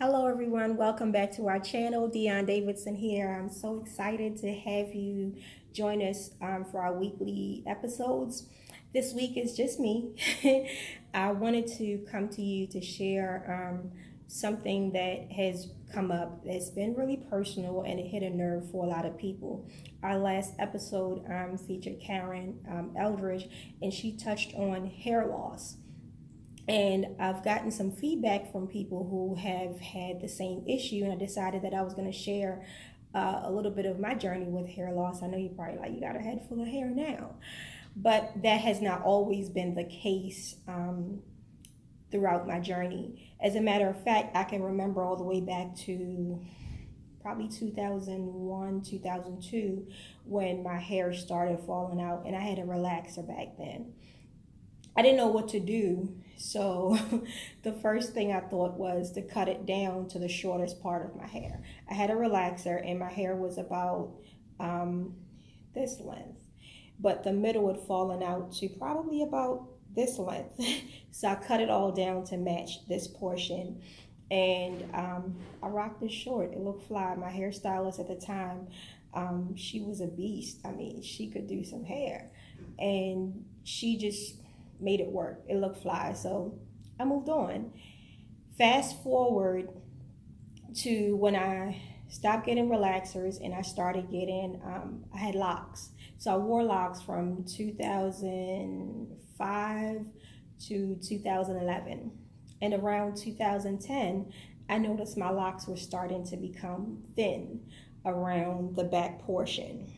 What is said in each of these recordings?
Hello everyone, welcome back to our channel. Dyon Davidson here. I'm so excited to have you join us for our weekly episodes. This week is just me. I wanted to come to you to share something that has come up that's been really personal and it hit a nerve for a lot of people. Our last episode featured Karen Eldridge, and she touched on hair loss. And I've gotten some feedback from people who have had the same issue, and I decided that I was going to share a little bit of my journey with hair loss. I know you're probably like, you got a head full of hair now, but that has not always been the case throughout my journey. As a matter of fact, I can remember all the way back to probably 2001, 2002, when my hair started falling out, and I had a relaxer back then. I didn't know what to do, so the first thing I thought was to cut it down to the shortest part of my hair. I had a relaxer and my hair was about this length, but the middle had fallen out to probably about this length. So I cut it all down to match this portion, and I rocked it short. It looked fly. My hairstylist at the time, she was a beast. I mean, she could do some hair, and she just made it work. It looked fly, so I moved on. Fast forward to when I stopped getting relaxers and I started getting, I had locks. So I wore locks from 2005 to 2011. And around 2010, I noticed my locks were starting to become thin around the back portion.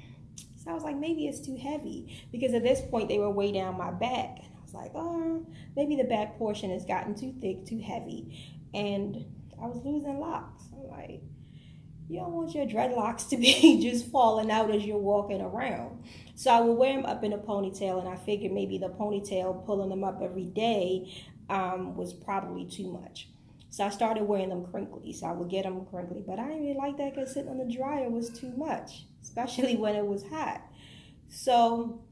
So I was like, maybe it's too heavy, because at this point they were way down my back. Like, oh, maybe the back portion has gotten too thick, too heavy, and I was losing locks. I'm like, you don't want your dreadlocks to be just falling out as you're walking around. So I would wear them up in a ponytail, and I figured maybe the ponytail, pulling them up every day, was probably too much. So I started wearing them crinkly. So I would get them crinkly, but I didn't really like that because sitting on the dryer was too much, especially when it was hot. So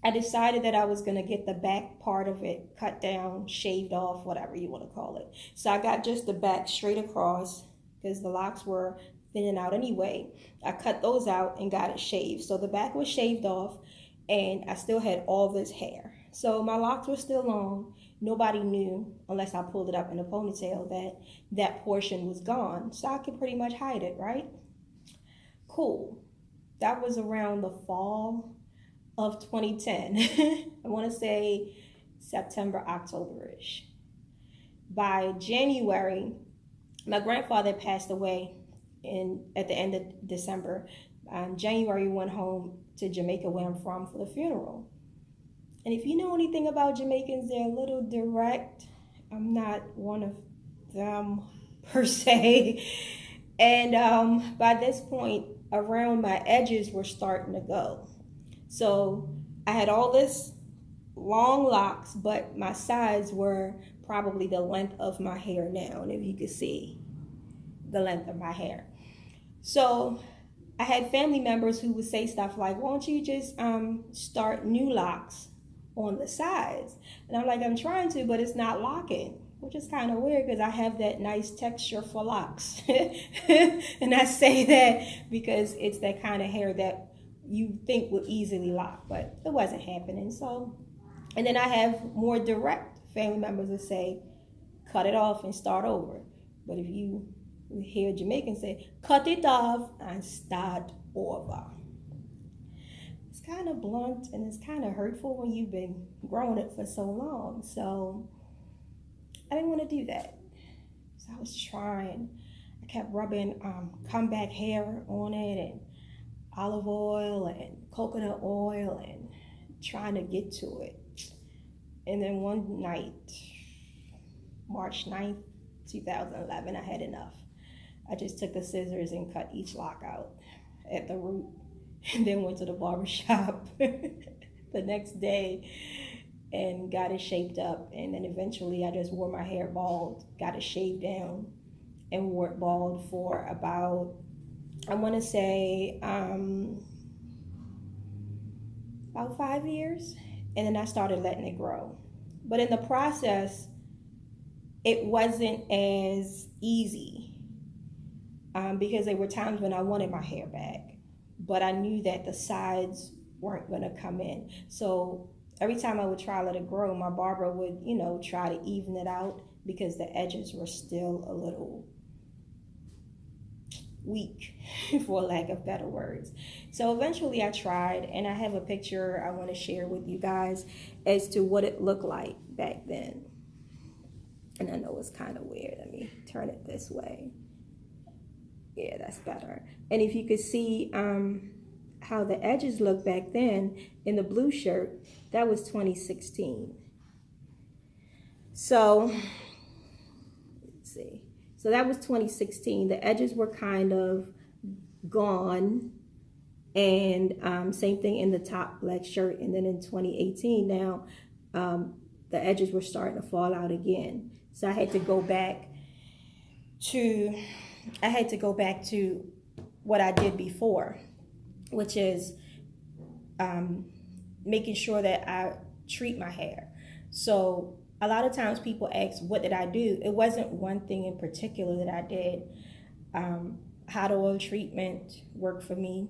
I decided that I was going to get the back part of it cut down, shaved off, whatever you want to call it. So I got just the back straight across because the locks were thinning out anyway. I cut those out and got it shaved. So the back was shaved off and I still had all this hair. So my locks were still long. Nobody knew, unless I pulled it up in a ponytail, that that portion was gone. So I could pretty much hide it, right? Cool. That was around the fall of 2010. I want to say September, October-ish. By January, my grandfather passed away at the end of December. January, we went home to Jamaica, where I'm from, for the funeral. And if you know anything about Jamaicans, they're a little direct. I'm not one of them per se. And by this point, around my edges were starting to go. So I had all this long locks, but my sides were probably the length of my hair now. And if you could see the length of my hair. So I had family members who would say stuff like, won't you just start new locks on the sides? And I'm like, I'm trying to, but it's not locking, which is kind of weird because I have that nice texture for locks. And I say that because it's that kind of hair that you think would easily lock, but it wasn't happening. So, and then I have more direct family members that say, cut it off and start over. But if you hear Jamaicans say, cut it off and start over, it's kind of blunt and it's kind of hurtful when you've been growing it for so long. So I didn't want to do that. So I was trying. I kept rubbing comeback hair on it and olive oil and coconut oil and trying to get to it. And then one night, March 9th, 2011, I had enough. I just took the scissors and cut each lock out at the root, and then went to the barbershop the next day and got it shaped up. And then eventually I just wore my hair bald, got it shaved down, and wore it bald for about, I want to say about 5 years, and then I started letting it grow. But in the process, it wasn't as easy, because there were times when I wanted my hair back, but I knew that the sides weren't going to come in. So every time I would try to let it grow, my barber would, try to even it out because the edges were still a little weak, for lack of better words. So eventually I tried, and I have a picture I want to share with you guys as to what it looked like back then. And I know it's kind of weird. Let me turn it this way. Yeah, that's better. And if you could see how the edges look back then in the blue shirt, that was 2016. So, let's see. So that was 2016. The edges were kind of gone. And same thing in the top black shirt. And then in 2018 now, the edges were starting to fall out again. So I had to go back to what I did before, which is making sure that I treat my hair. So a lot of times people ask, what did I do? It wasn't one thing in particular that I did. Hot oil treatment worked for me.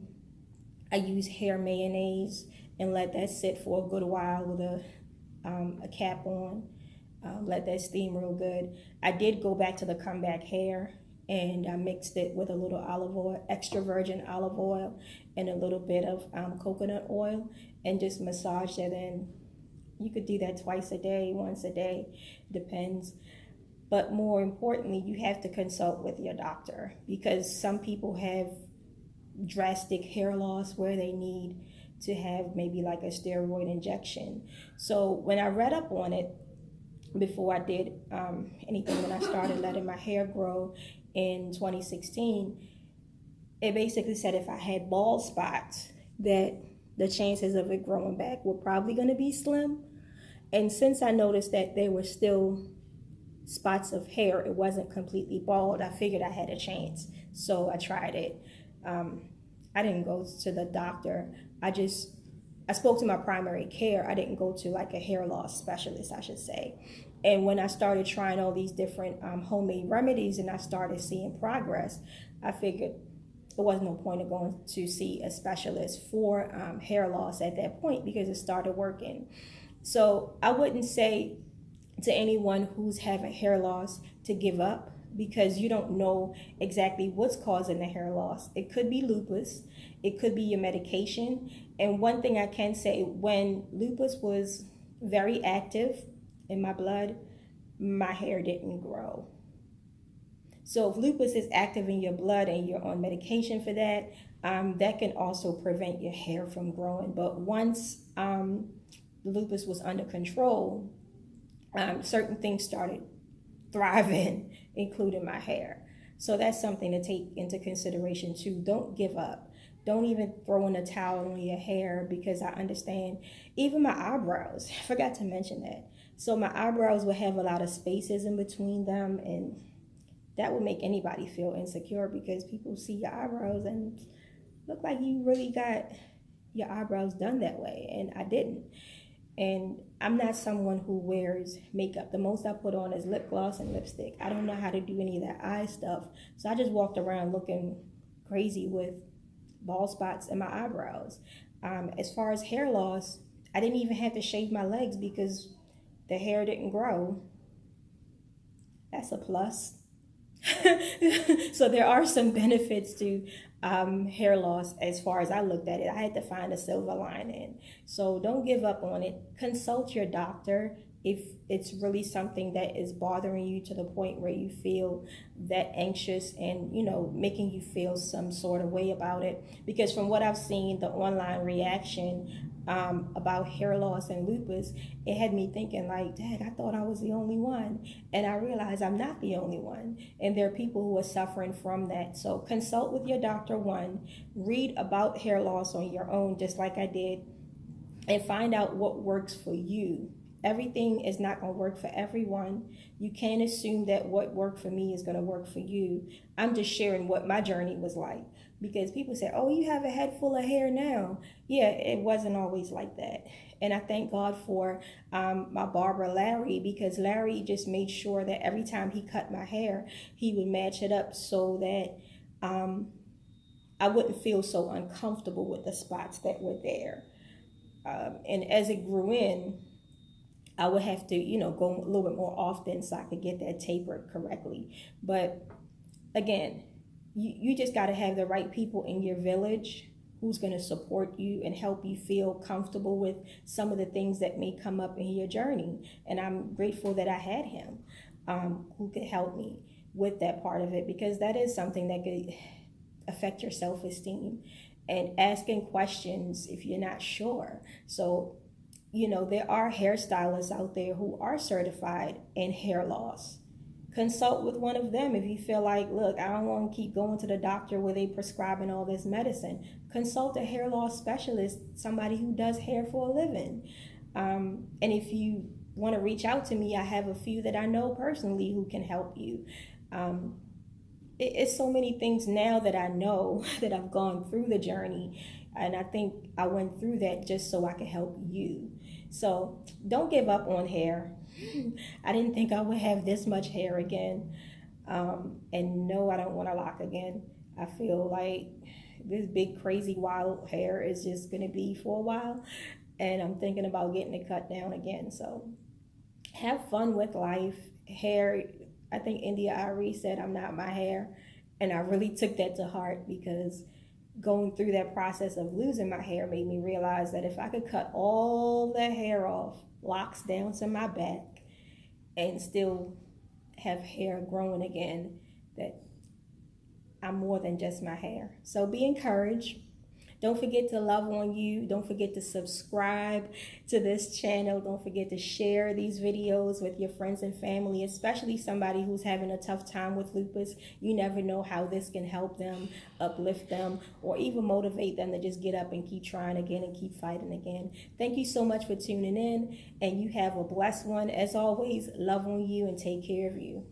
I use hair mayonnaise and let that sit for a good while with a cap on. Let that steam real good. I did go back to the comeback hair, and I mixed it with a little olive oil, extra virgin olive oil, and a little bit of coconut oil, and just massage that in. You could do that twice a day, once a day, depends. But more importantly, you have to consult with your doctor, because some people have drastic hair loss where they need to have maybe like a steroid injection. So when I read up on it, before I did anything, when I started letting my hair grow in 2016, it basically said if I had bald spots, that the chances of it growing back were probably going to be slim. And since I noticed that there were still spots of hair, it wasn't completely bald, I figured I had a chance. So I tried it. I didn't go to the doctor. I spoke to my primary care. I didn't go to like a hair loss specialist, I should say. And when I started trying all these different homemade remedies and I started seeing progress, I figured there was no point of going to see a specialist for hair loss at that point, because it started working. So I wouldn't say to anyone who's having hair loss to give up, because you don't know exactly what's causing the hair loss. It could be lupus. It could be your medication. And one thing I can say, when lupus was very active in my blood, my hair didn't grow. So if lupus is active in your blood and you're on medication for that, that can also prevent your hair from growing. But once lupus was under control, certain things started thriving, including my hair. So that's something to take into consideration too. Don't give up. Don't even throw in a towel on your hair, because I understand even my eyebrows. I forgot to mention that. So my eyebrows would have a lot of spaces in between them, and that would make anybody feel insecure, because people see your eyebrows and look like you really got your eyebrows done that way, and I didn't. And I'm not someone who wears makeup. The most I put on is lip gloss and lipstick. I don't know how to do any of that eye stuff. So I just walked around looking crazy with bald spots in my eyebrows. As far as hair loss, I didn't even have to shave my legs because the hair didn't grow. That's a plus. So there are some benefits to hair loss as far as I looked at it. I had to find a silver lining. So don't give up on it. Consult your doctor if it's really something that is bothering you to the point where you feel that anxious and, making you feel some sort of way about it. Because from what I've seen, the online reaction about hair loss and lupus, it had me thinking like, Dad, I thought I was the only one. And I realized I'm not the only one. And there are people who are suffering from that. So consult with your doctor, one, read about hair loss on your own, just like I did, and find out what works for you Everything is not going to work for everyone. You can't assume that what worked for me is going to work for you. I'm just sharing what my journey was like, because people say, oh, you have a head full of hair now. Yeah, it wasn't always like that. And I thank God for my barber, Larry, because Larry just made sure that every time he cut my hair, he would match it up so that I wouldn't feel so uncomfortable with the spots that were there. And as it grew in, I would have to, go a little bit more often so I could get that tapered correctly. But again, you just got to have the right people in your village who's going to support you and help you feel comfortable with some of the things that may come up in your journey. And I'm grateful that I had him who could help me with that part of it, because that is something that could affect your self-esteem and asking questions if you're not sure. So, there are hairstylists out there who are certified in hair loss. Consult with one of them if you feel like, look, I don't want to keep going to the doctor where they prescribing all this medicine. Consult a hair loss specialist, somebody who does hair for a living. And if you want to reach out to me, I have a few that I know personally who can help you. It's so many things now that I know that I've gone through the journey, and I think I went through that just so I could help you. So don't give up on hair. I didn't think I would have this much hair again. And no, I don't want to lock again. I feel like this big, crazy, wild hair is just going to be for a while. And I'm thinking about getting it cut down again. So have fun with life. Hair, I think India Ari said, I'm not my hair. And I really took that to heart, because going through that process of losing my hair made me realize that if I could cut all that hair off, locks down to my back, and still have hair growing again, that I'm more than just my hair. So be encouraged. Don't forget to love on you. Don't forget to subscribe to this channel. Don't forget to share these videos with your friends and family, especially somebody who's having a tough time with lupus. You never know how this can help them, uplift them, or even motivate them to just get up and keep trying again and keep fighting again. Thank you so much for tuning in, and you have a blessed one. As always, love on you and take care of you.